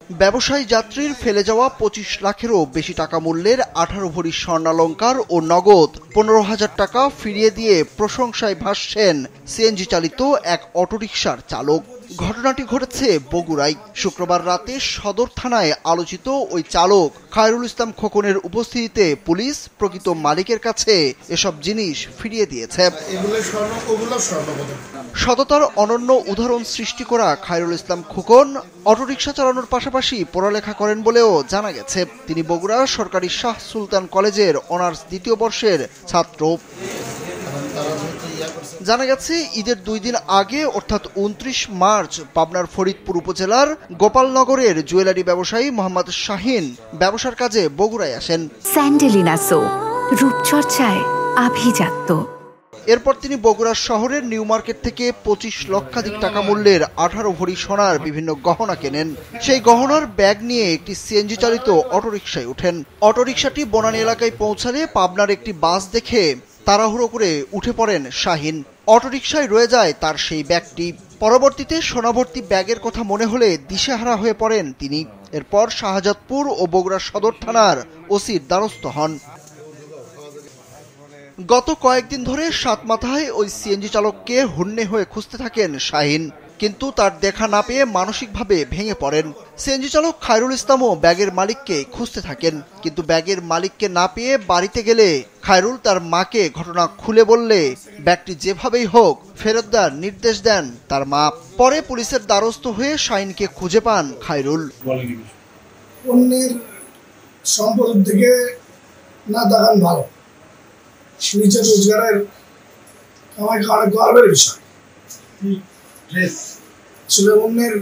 ব্যবসায়ী যাত্রীর ফেলে যাওয়া ২৫ লাখেরও বেশি টাকা মূল্যের ১৮ ভরি স্বর্ণালংকার ও নগদ ১৫,০০০ টাকা ফিরিয়ে দিয়ে প্রশংসায় ভাসছেন সিএনজি চালিত এক অটোরিকশার চালক। ঘটনাটি ঘটেছে বগুড়ায়। শুক্রবার রাতে সদর থানায় আলোচিত ওই চালক খায়রুল ইসলাম খোকনের উপস্থিতিতে পুলিশ প্রকৃত মালিকের কাছে এসব জিনিস ফিরিয়ে দিয়েছে। সততার অনন্য উদাহরণ সৃষ্টি করা খায়রুল ইসলাম খোকন অটোরিকশা চালানোর পাশাপাশি পড়ালেখা করেন বলেও জানা গেছে। তিনি বগুড়া সরকারি শাহ সুলতান কলেজের অনার্স দ্বিতীয় বর্ষের ছাত্র। জানা গেছে ঈদের ২ দিন আগে অর্থাৎ ২৯ মার্চ পাবনার ফরিদপুর উপজেলার গোপালনগরের জুয়েলারি ব্যবসায়ী মোহাম্মদ শাহিন ব্যবসার কাজে বগুড়ায় আসেন। স্যান্ডেলিনা সো, রূপচর্চায় আভিজাত্য। এরপর তিনি বগুড়া শহরের নিউ মার্কেট থেকে ২৫ লক্ষাধিক টাকা মূল্যের ১৮ ভরি সোনার বিভিন্ন গহনা কেনেন। সেই গহনার ব্যাগ নিয়ে একটি সিএনজি চালিত অটোরিকশায় ওঠেন। অটোরিকশাটি বনানী এলাকায় পৌঁছালে পাবনার একটি বাস দেখে তাড়াহুড়ো করে উঠে পড়েন শাহিন। অটোরিকশায় রয়ে যায় তার সেই ব্যাগটি। পরবর্তীতে সোনাভর্তি ব্যাগের কথা মনে হলে দিশেহারা হয়ে পড়েন তিনি। এরপর শাহজাদপুর ও বগুড়া সদর থানার ওসির দ্বারস্থ হন। গত কয়েকদিন ধরে সাতমাথায় ওই সিএনজি চালককে হন্যে হয়ে খুঁজতে থাকেন শাহিন, কিন্তু তার দেখা না পেয়ে মানসিকভাবে ভেঙে পড়েন। সিএনজি চালক খায়রুল ইসলামও ব্যাগের মালিককে খুঁজতে থাকেন, কিন্তু ব্যাগের মালিককে না পেয়ে বাড়িতে গেলে খায়রুল তার মাকে ঘটনা খুলে বললে ব্যাগটি যেভাবেই হোক ফেরত দেওয়ার নির্দেশ দেন তার মা। পরে পুলিশের দ্বারস্থ হয়ে শাহিনকে খুঁজে পান খায়রুল। অন্যের সম্পদ থেকে না দেখান ভালো, নিজের রোজগারের আমার অনেক গর্বের বিষয়। আসলে অন্যের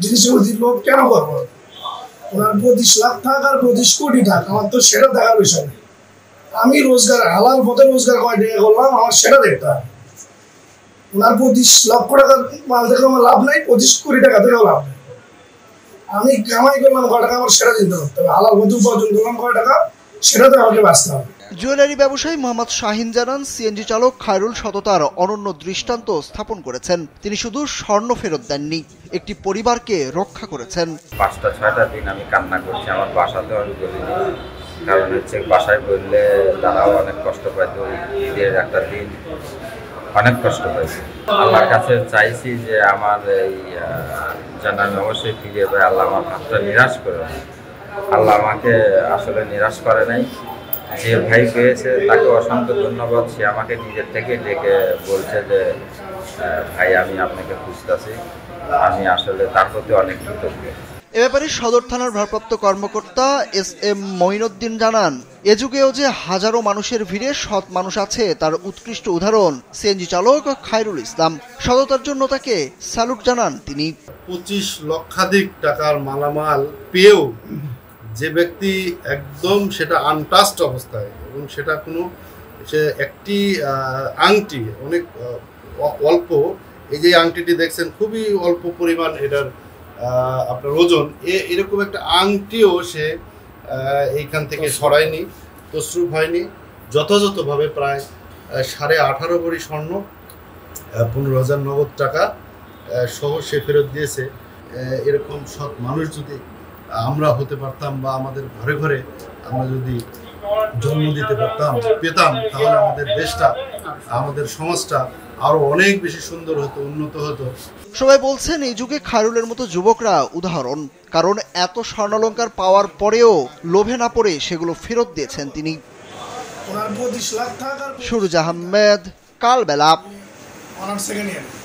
জিনিসের প্রতি লোভ কেন করবো? ওনার ২৫ লাখ টাকা আর ২৫ কোটি টাকা, আমার তো সেটা দেখার বিষয় নেই। আমি রোজগার হালাল পথে রোজগার কয় টাকা করলাম, আমার সেটা দেখতে হবে। ওনার ২৫ লক্ষ টাকার মাল থেকে আমার লাভ নাই, ২৫ কোটি টাকা থেকেও লাভ নেই। আমি কামাই করলাম কয় টাকা, আমার সেটা চিন্তা করতে হবে। হালাল পথে উপার্জন করলাম কয় টাকা, সেটাতে আমাকে বাঁচতে হবে। জুয়েলারি ব্যবসায়ী মোহাম্মদ শাহিন জানান, সিএনজি চালক খায়রুল সততার অনন্য দৃষ্টান্ত স্থাপন করেছেন। তিনি শুধু স্বর্ণ ফেরত দেননি, একটি পরিবারকে রক্ষা করেছেন। ৫টা-৬টা দিন আমি কান্না করছি, আমার বাসাতেও আমি বলিনি, কারণ হচ্ছে বাসায় বললে তারাও অনেক কষ্ট পাইতো। ঈদের একটা দিন অনেক কষ্ট পাইছে। আল্লাহর কাছে চাইছি যে আমার এই যেন আমি অবশ্যই ফিরিয়ে পাই। আল্লাহ আমার হাতটা নিরাশ করে না। আল্লাহ আমাকে আসলে নিরাশ করে নাই। যে ভাই পেয়েছে তাকে অসংখ্য ধন্যবাদ। সে আমাকে নিজের থেকে ডেকে বলছে যে ভাই আমি আপনাকে খুঁজতেছি। আমি আসলে তার প্রতি অনেক কৃতজ্ঞ। এ ব্যাপারে সদর থানার ভারপ্রাপ্ত কর্মকর্তা এস.এম. মঈনুদ্দিন জানান, এ যুগেও যে হাজারো মানুষের ভিড়ে সৎ মানুষ আছে তার উৎকৃষ্ট উদাহরণ সিএনজি চালক খায়রুল ইসলাম। সততার জন্য তাকে স্যালুট জানান তিনি। ২৫ লক্ষাধিক টাকার মালামাল পেয়েও যে ব্যক্তি একদম সেটা আনটাচড অবস্থায়, এবং সেটা কোনো সে একটি আংটি অনেক অল্প, এই যে আংটিটি দেখছেন খুবই অল্প পরিমাণ এটার আপনার ওজন, এরকম একটা আংটিও সে এইখান থেকে সরায়নি, তসরুপ হয়নি। যথাযথভাবে প্রায় 18.5 ভরি স্বর্ণ, 15,000 নগদ টাকা সহ সে ফেরত দিয়েছে। এরকম সৎ মানুষ যদি আমরা হতে পারতাম বা আমাদের ঘরে ঘরে আমরা যদি জন্ম দিতে পারতাম, পেতাম, তাহলে আমাদের দেশটা, আমাদের সমাজটা আরো অনেক বেশি সুন্দর হতো, উন্নত হতো। সবাই বলছেন এই যুগে খায়রুলের মতো যুবকরা উদাহরণ, কারণ এত স্বর্ণালংকার পাওয়ার পরেও লোভে না পড়ে সেগুলো ফেরত দিয়েছেন তিনি। ওনার ২৫ লাখ টাকার সুরুজ আহমেদ, কালবেলা। অনার্স সেকেন্ড ইয়ার।